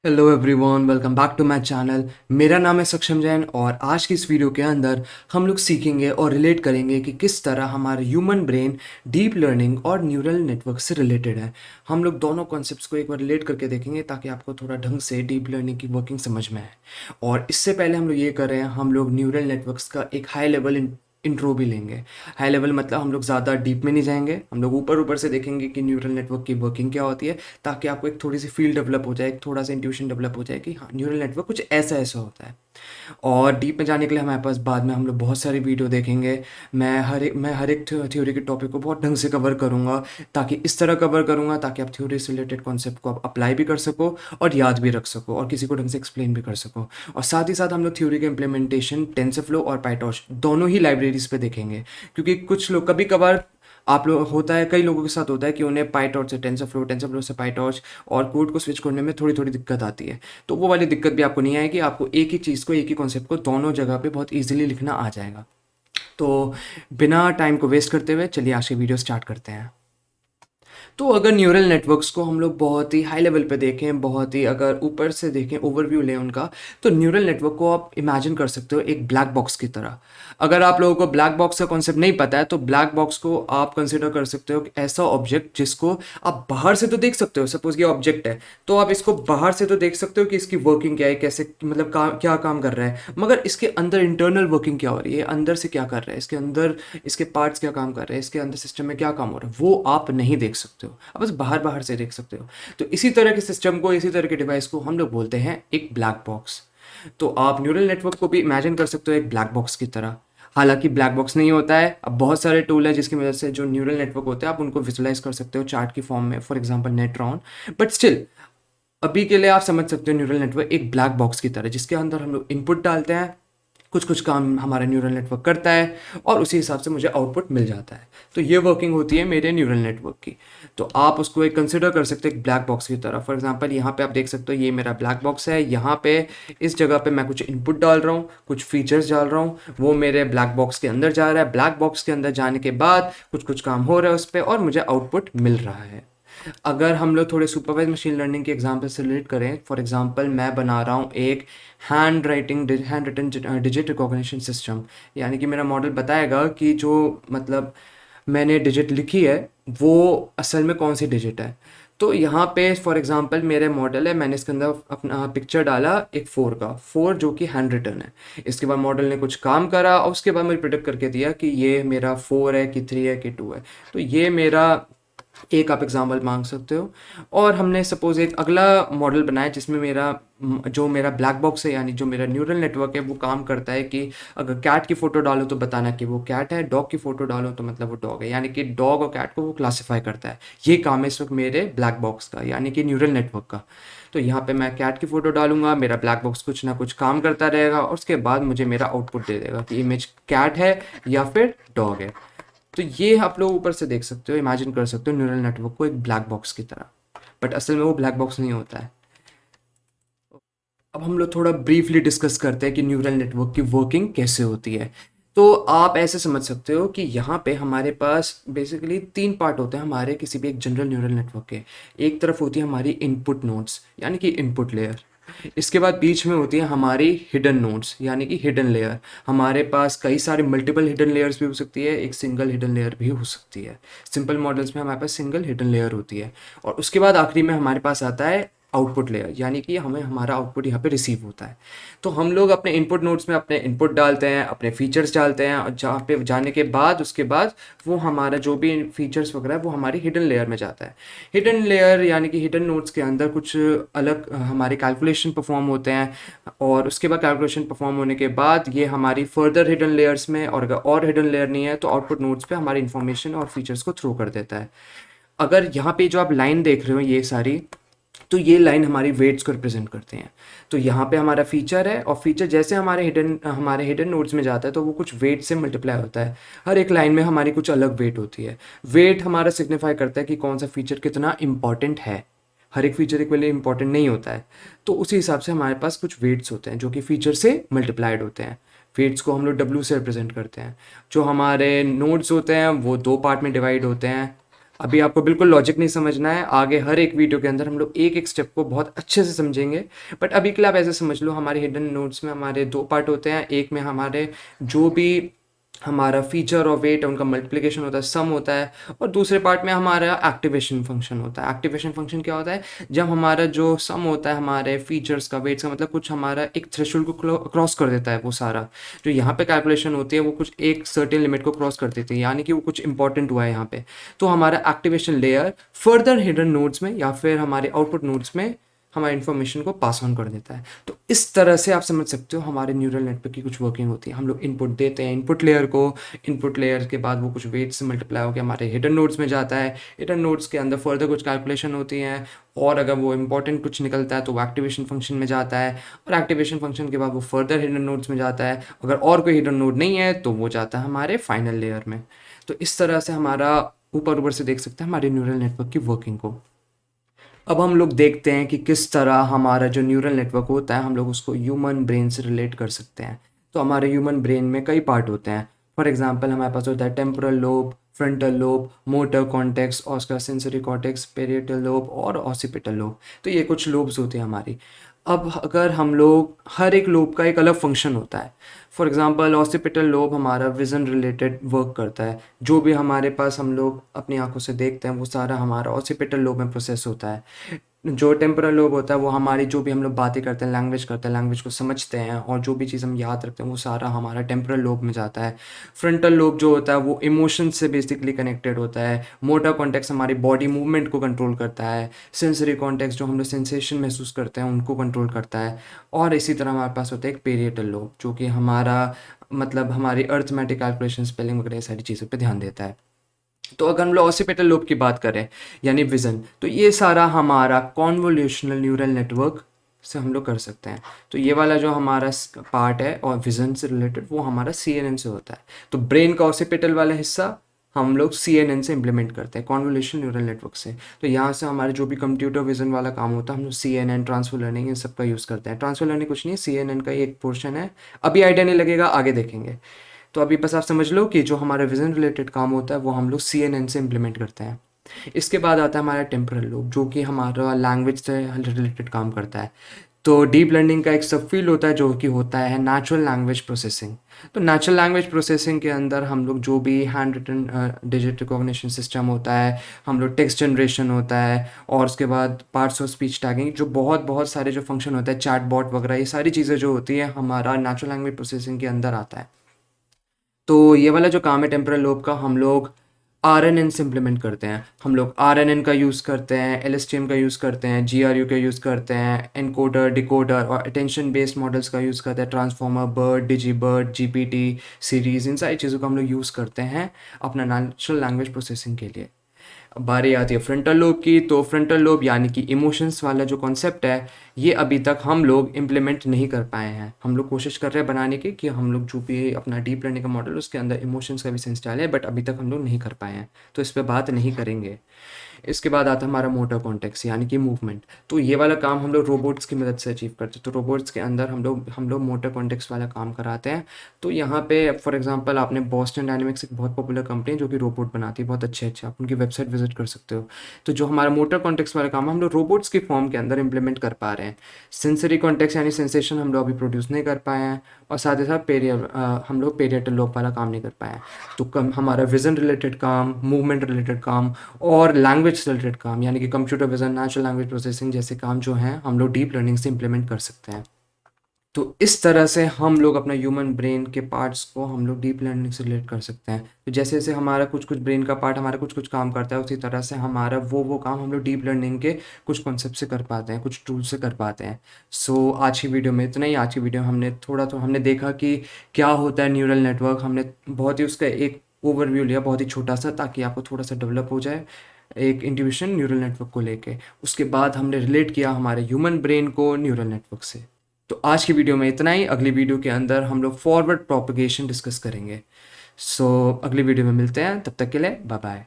Hello everyone, welcome back to my channel. मेरा नाम है सक्षम जैन और आज की इस वीडियो के अंदर हम लोग सीखेंगे और रिलेट करेंगे कि किस तरह हमारा ह्यूमन ब्रेन डीप लर्निंग और न्यूरल नेटवर्क से रिलेटेड है। हम लोग दोनों कॉन्सेप्ट्स को एक बार रिलेट करके देखेंगे ताकि आपको थोड़ा ढंग से डीप लर्निंग की वर्किंग समझ में आए। और इससे पहले हम लोग ये कर रहे हैं, हम लोग न्यूरल नेटवर्क्स का एक हाई लेवल इंट्रो भी लेंगे। हाई लेवल मतलब हम लोग ज़्यादा डीप में नहीं जाएंगे, हम लोग ऊपर ऊपर से देखेंगे कि न्यूरल नेटवर्क की वर्किंग क्या होती है, ताकि आपको एक थोड़ी सी फील डेवलप हो जाए, एक थोड़ा सा इंट्यूशन डेवलप हो जाए कि हाँ, न्यूरल नेटवर्क कुछ ऐसा ऐसा होता है। और डीप में जाने के लिए हमारे पास बाद में हम लोग बहुत सारी वीडियो देखेंगे। मैं हर एक थ्योरी के टॉपिक को बहुत ढंग से कवर करूँगा, ताकि इस तरह कवर करूँगा ताकि आप थ्योरी से रिलेटेड कॉन्सेप्ट को आप अप्लाई भी कर सको और याद भी रख सको और किसी को ढंग से एक्सप्लेन भी कर सको। और साथ ही साथ हम लोग थ्योरी के इम्प्लीमेंटेशन टेंसरफ्लो और पाइटॉर्च दोनों ही लाइब्रेरीज पे देखेंगे, क्योंकि कुछ लोग कभी कभार आप लोग होता है, कई लोगों के साथ होता है कि उन्हें पाइटॉर्च से टेंसरफ्लो, टेंसरफ्लो से पाइटॉर्च और कोड को स्विच करने में थोड़ी थोड़ी दिक्कत आती है। तो वो वाली दिक्कत भी आपको नहीं आएगी, आपको एक ही चीज़ को, एक ही कॉन्सेप्ट को दोनों जगह पे बहुत इजीली लिखना आ जाएगा। तो बिना टाइम को वेस्ट करते हुए चलिए आज की वीडियो स्टार्ट करते हैं। तो अगर न्यूरल नेटवर्क्स को हम लोग बहुत ही हाई लेवल पे देखें, बहुत ही अगर ऊपर से देखें, ओवरव्यू लें उनका, तो न्यूरल नेटवर्क को आप इमेजिन कर सकते हो एक ब्लैक बॉक्स की तरह। अगर आप लोगों को ब्लैक बॉक्स का कॉन्सेप्ट नहीं पता है, तो ब्लैक बॉक्स को आप कंसिडर कर सकते हो कि ऐसा ऑब्जेक्ट जिसको आप बाहर से तो देख सकते हो। सपोज ये ऑब्जेक्ट है, तो आप इसको बाहर से तो देख सकते हो कि इसकी वर्किंग क्या है, कैसे मतलब क्या काम कर रहा है, मगर इसके अंदर इंटरनल वर्किंग क्या हो रही है, अंदर से क्या कर रहा है, इसके अंदर इसके पार्ट्स क्या काम कर रहे हैं, इसके अंदर सिस्टम में क्या काम हो रहा है, वो आप नहीं देख सकते हो। आप बस बाहर बाहर से देख सकते हो। तो इसी तरह के सिस्टम को, इसी तरह के डिवाइस को हम लोग बोलते हैं एक ब्लैक बॉक्स। तो आप न्यूरल नेटवर्क को भी इमेजिन कर सकते हो एक ब्लैक बॉक्स की तरह। हालांकि ब्लैक बॉक्स नहीं होता है, अब बहुत सारे टूल है जिसकी वजह से जो न्यूरल नेटवर्क होते हैं आप उनको विजुलाइज कर सकते हो चार्ट की फॉर्म में, for example Natron. But still अभी के लिए आप समझ सकते हो न्यूरल नेटवर्क एक ब्लैक बॉक्स की तरह, जिसके अंदर हम लोग इनपुट डालते हैं, कुछ कुछ काम हमारा न्यूरल नेटवर्क करता है और उसी हिसाब से मुझे आउटपुट मिल जाता है। तो ये वर्किंग होती है मेरे न्यूरल नेटवर्क की। तो आप उसको एक कंसिडर कर सकते हो एक ब्लैक बॉक्स की तरह। फॉर एग्जांपल यहाँ पे आप देख सकते हो ये मेरा ब्लैक बॉक्स है, यहाँ पे इस जगह पे मैं कुछ इनपुट डाल रहा हूँ, कुछ फीचर्स डाल रहा हूँ, वो मेरे ब्लैक बॉक्स के अंदर जा रहा है। ब्लैक बॉक्स के अंदर जाने के बाद कुछ कुछ काम हो रहा है उस पर और मुझे आउटपुट मिल रहा है। अगर हम लोग थोड़े सुपरवाइज मशीन लर्निंग के एग्जाम्पल से रिलेट करें, फॉर एग्जांपल मैं बना रहा हूँ एक hand written digit recognition system. यानी कि मेरा मॉडल बताएगा कि जो मतलब मैंने डिजिट लिखी है वो असल में कौन सी डिजिट है। तो यहाँ पे फॉर एग्जांपल मेरे मॉडल है, मैंने इसके अंदर अपना पिक्चर डाला एक फोर का, फोर जो कि हैंड रिटन है। इसके बाद मॉडल ने कुछ काम करा और उसके बाद मुझे प्रिडिक्ट करके दिया कि ये मेरा फोर है कि थ्री है कि टू है। तो ये मेरा एक आप एग्जांपल मांग सकते हो। और हमने सपोज एक अगला मॉडल बनाया जिसमें जो मेरा ब्लैक बॉक्स है, यानी जो मेरा न्यूरल नेटवर्क है, वो काम करता है कि अगर कैट की फ़ोटो डालो तो बताना कि वो कैट है, डॉग की फ़ोटो डालो तो मतलब वो डॉग है, यानी कि डॉग और कैट को वो क्लासीफाई करता है। ये काम है इस वक्त मेरे ब्लैक बॉक्स का, यानी कि न्यूरल नेटवर्क का। तो यहाँ पे मैं कैट की फ़ोटो डालूंगा, मेरा ब्लैक बॉक्स कुछ ना कुछ काम करता रहेगा और उसके बाद मुझे मेरा आउटपुट दे देगा कि इमेज कैट है या फिर डॉग है। तो ये आप लोग ऊपर से देख सकते हो, इमेजिन कर सकते हो न्यूरल नेटवर्क को एक ब्लैक बॉक्स की तरह। बट असल में वो ब्लैक बॉक्स नहीं होता है। अब हम लोग थोड़ा ब्रीफली डिस्कस करते हैं कि न्यूरल नेटवर्क की वर्किंग कैसे होती है। तो आप ऐसे समझ सकते हो कि यहाँ पे हमारे पास बेसिकली तीन पार्ट होते हैं हमारे किसी भी एक जनरल न्यूरल नेटवर्क के। एक तरफ होती है हमारी इनपुट नोड्स, यानी कि इनपुट लेयर। इसके बाद बीच में होती है हमारी हिडन नोड्स, यानी कि हिडन लेयर। हमारे पास कई सारे मल्टीपल हिडन लेयर्स भी हो सकती है, एक सिंगल हिडन लेयर भी हो सकती है। सिंपल मॉडल्स में हमारे पास सिंगल हिडन लेयर होती है। और उसके बाद आखिरी में हमारे पास आता है आउटपुट लेयर, यानी कि हमें हमारा आउटपुट यहाँ पे रिसीव होता है। तो हम लोग अपने इनपुट नोड्स में अपने इनपुट डालते हैं, अपने फीचर्स डालते हैं, और जहाँ पे जाने के बाद उसके बाद वो हमारा जो भी फीचर्स वगैरह है वो हमारी हिडन लेयर में जाता है। हिडन लेयर यानी कि हिडन नोड्स के अंदर कुछ अलग हमारे कैलकुलेशन परफॉर्म होते हैं, और उसके बाद कैलकुलेशन परफॉर्म होने के बाद ये हमारी फर्दर हिडन लेयर्स में, और अगर और हिडन लेयर नहीं है तो आउटपुट नोड्स पे हमारी इन्फॉर्मेशन और फीचर्स को थ्रो कर देता है। अगर यहाँ पे जो आप लाइन देख रहे हो ये सारी, तो ये लाइन हमारी वेट्स को रिप्रेजेंट करते हैं। तो यहाँ पे हमारा फीचर है और फीचर जैसे हमारे हिडन नोड्स में जाता है तो वो कुछ वेट से मल्टीप्लाई होता है। हर एक लाइन में हमारी कुछ अलग वेट होती है। वेट हमारा सिग्निफाई करता है कि कौन सा फीचर कितना इंपॉर्टेंट है। हर एक फीचर एक वेले इंपॉर्टेंट नहीं होता है। तो उसी हिसाब से हमारे पास कुछ वेट्स होते हैं जो कि फीचर से मल्टीप्लाइड होते हैं। वेट्स को हम लोग डब्ल्यू से रिप्रेजेंट करते हैं। जो हमारे नोड्स होते हैं वो दो पार्ट में डिवाइड होते हैं। अभी आपको बिल्कुल लॉजिक नहीं समझना है, आगे हर एक वीडियो के अंदर हम लोग एक एक स्टेप को बहुत अच्छे से समझेंगे। बट अभी के लिए आप ऐसे समझ लो, हमारे हिडन नोड्स में हमारे दो पार्ट होते हैं। एक में हमारे जो भी हमारा फीचर और वेट है उनका मल्टीप्लिकेशन होता है, सम होता है। और दूसरे पार्ट में हमारा एक्टिवेशन फंक्शन होता है। एक्टिवेशन फंक्शन क्या होता है? जब हमारा जो सम होता है हमारे फीचर्स का, वेट्स का, मतलब कुछ हमारा एक थ्रेशोल्ड को क्रॉस कर देता है, वो सारा जो यहाँ पे कैलकुलेशन होती है वो कुछ एक सर्टेन लिमिट को क्रॉस कर देती है, यानी कि वो कुछ इंपॉर्टेंट हुआ है यहाँ पे। तो हमारा activation layer further hidden nodes में या फिर हमारे आउटपुट नोड्स में हमारी इन्फॉर्मेशन को पास ऑन कर देता है। तो इस तरह से आप समझ सकते हो हमारे न्यूरल नेटवर्क की कुछ वर्किंग होती है। हम लोग इनपुट देते हैं इनपुट लेयर को, इनपुट लेयर के बाद वो कुछ वेट से मल्टीप्लाई होकर हमारे हिडन नोड्स में जाता है। हिडन नोड्स के अंदर फर्दर कुछ कैलकुलेशन होती हैं, और अगर वो इंपॉर्टेंट कुछ निकलता है तो वो एक्टिवेशन फंक्शन में जाता है, और एक्टिवेशन फंक्शन के बाद वो फर्दर हिडन नोड्स में जाता है। अगर और कोई हिडन नोड नहीं है तो वो जाता है हमारे फाइनल लेयर में। तो इस तरह से हमारा ऊपर ऊपर से देख सकते हैं हमारे न्यूरल नेटवर्क की वर्किंग को। अब हम लोग देखते हैं कि किस तरह हमारा जो न्यूरल नेटवर्क होता है हम लोग उसको ह्यूमन ब्रेन से रिलेट कर सकते हैं। तो हमारे ह्यूमन ब्रेन में कई पार्ट होते हैं। फॉर एग्जांपल हमारे पास होता है temporal lobe, frontal lobe, motor cortex, और उसका सेंसरी कॉर्टेक्स, पेरिएटल लोब और ऑसिपिटल लोब। तो ये कुछ लोब्स होते हैं हमारी। अब अगर हम लोग हर एक लोब का एक अलग फंक्शन होता है। फॉर एग्जांपल ऑसिपिटल लोब हमारा विज़न रिलेटेड वर्क करता है। जो भी हमारे पास हम लोग अपनी आंखों से देखते हैं वो सारा हमारा ऑसिपिटल लोब में प्रोसेस होता है। जो टेम्पोरल लोब होता है वो हमारी जो भी हम लोग बातें करते हैं, लैंग्वेज करते हैं, लैंग्वेज को समझते हैं, और जो भी चीज़ हम याद रखते हैं वो सारा हमारा टेम्पोरल लोब में जाता है। फ्रंटल लोब जो होता है वो इमोशन से बेसिकली कनेक्टेड होता है। मोटर कॉन्टेक्स्ट हमारी बॉडी मूवमेंट को कंट्रोल करता है। सेंसरी कॉन्टेक्स्ट जो हम लोग सेंसेशन महसूस करते हैं उनको कंट्रोल करता है। और इसी तरह हमारे पास होता है एक पेरिएटल लोब जो कि हमारा मतलब हमारी अर्थमेटिक कैलकुलेशन, स्पेलिंग वगैरह ये सारी चीज़ों पर ध्यान देता है। तो अगर हम लोग ऑसिपिटल लोब की बात करें यानी विज़न, तो ये सारा हमारा कॉन्वोल्यूशनल न्यूरल नेटवर्क से हम लोग कर सकते हैं। तो ये वाला जो हमारा पार्ट है और विज़न से रिलेटेड वो हमारा CNN से होता है। तो ब्रेन का ऑसिपिटल वाला हिस्सा हम लोग CNN से इम्प्लीमेंट करते हैं, कॉन्वोल्यूशनल न्यूरल नेटवर्क से। तो यहाँ से हमारे जो भी कंप्यूटर विजन वाला काम होता है हम लोग CNN, ट्रांसफर लर्निंग, इन सब का यूज़ करते हैं। ट्रांसफर लर्निंग कुछ नहीं है, CNN का ही एक पोर्शन है। अभी आइडिया नहीं लगेगा, आगे देखेंगे। तो अभी बस आप समझ लो कि जो हमारा विज़न रिलेटेड काम होता है वो हम लोग CNN से इम्प्लीमेंट करते हैं। इसके बाद आता है हमारा टेम्पोरल लोब जो कि हमारा लैंग्वेज से रिलेटेड काम करता है। तो डीप लर्निंग का एक सब फील्ड होता है जो कि होता है नेचुरल लैंग्वेज प्रोसेसिंग। तो नेचुरल लैंग्वेज प्रोसेसिंग के अंदर हम लोग जो भी hand written digit recognition system होता है, हम लोग टेक्स्ट जनरेशन होता है, और उसके बाद पार्ट्स ऑफ स्पीच टैगिंग, जो बहुत बहुत सारे जो फंक्शन होता है, चैट बॉट वगैरह, ये सारी चीज़ें जो होती है हमारा नेचुरल लैंग्वेज प्रोसेसिंग के अंदर आता है। तो ये वाला जो काम है टेम्पोरल लोब का हम लोग RNN से इम्प्लीमेंट करते हैं। हम लोग RNN का यूज़ करते हैं, LSTM का यूज़ करते हैं, GRU का यूज़ करते हैं, एनकोडर, डिकोडर और अटेंशन बेस्ड मॉडल्स का यूज़ करते हैं, transformer, BERT, DigiBERT, GPT series, इन सारी चीज़ों का हम लोग यूज़ करते हैं अपना नेचुरल लैंग्वेज प्रोसेसिंग के लिए। अब बारी आती है फ्रंटल लोब की। तो फ्रंटल लोब यानी कि इमोशंस वाला जो कॉन्सेप्ट है ये अभी तक हम लोग इम्प्लीमेंट नहीं कर पाए हैं। हम लोग कोशिश कर रहे हैं बनाने की कि हम लोग जो भी अपना डीप लर्निंग का मॉडल उसके अंदर इमोशंस का भी सेंस डालें, बट अभी तक हम लोग नहीं कर पाए हैं, तो इस पर बात नहीं करेंगे। इसके बाद आता है हमारा मोटर कॉन्टेक्स्ट यानी कि मूवमेंट। तो ये वाला काम हम लोग रोबोट्स की मदद से अचीव करते हैं। तो रोबोट्स के अंदर हम लोग मोटर कॉन्टेक्स्ट वाला काम कराते हैं। तो यहाँ पे फॉर एग्जांपल आपने बॉस्टन डायनेमिक्स, एक बहुत पॉपुलर कंपनी है जो कि रोबोट बनाती है, बहुत अच्छे अच्छे, आप उनकी वेबसाइट विजिट कर सकते हो। तो जो हमारा मोटर कॉन्टेक्स्ट वाला काम हम लोग रोबोट्स की फॉर्म के अंदर इंप्लीमेंट कर पा रहे हैं। सेंसरी कॉन्टेक्स्ट यानी सेंसेशन हम लोग अभी प्रोड्यूस नहीं कर पाए हैं, और साथ ही साथ हम लोग पेरिएटल लोब वाला काम नहीं कर पाए हैं। तो कम हमारा विजन रिलेटेड काम, मूवमेंट रिलेटेड काम और लैंग्वेज से रिलेटेड काम यानी कि computer vision, natural language processing जैसे काम जो हैं हम लोग डीप लर्निंग से इम्प्लीमेंट कर सकते हैं। तो इस तरह से हम लोग अपना ह्यूमन ब्रेन के पार्ट्स को हम लोग डीप लर्निंग से रिलेट कर सकते हैं। तो जैसे जैसे हमारा कुछ कुछ ब्रेन का पार्ट हमारा कुछ कुछ काम करता है, उसी तरह से हमारा वो काम हम लोग डीप लर्निंग के कुछ कॉन्सेप्ट से कर पाते हैं, कुछ टूल से कर पाते हैं। सो आज की वीडियो में इतना ही। आज की वीडियो हमने हमने देखा कि क्या होता है न्यूरल नेटवर्क। हमने बहुत ही उसका एक ओवरव्यू लिया, बहुत ही छोटा सा, ताकि आपको थोड़ा सा डेवलप हो जाए एक इंट्यूशन न्यूरल नेटवर्क को लेके। उसके बाद हमने रिलेट किया हमारे ह्यूमन ब्रेन को न्यूरल नेटवर्क से। तो आज की वीडियो में इतना ही। अगली वीडियो के अंदर हम लोग फॉरवर्ड प्रोपगेशन डिस्कस करेंगे। सो अगली वीडियो में मिलते हैं, तब तक के लिए बाय बाय।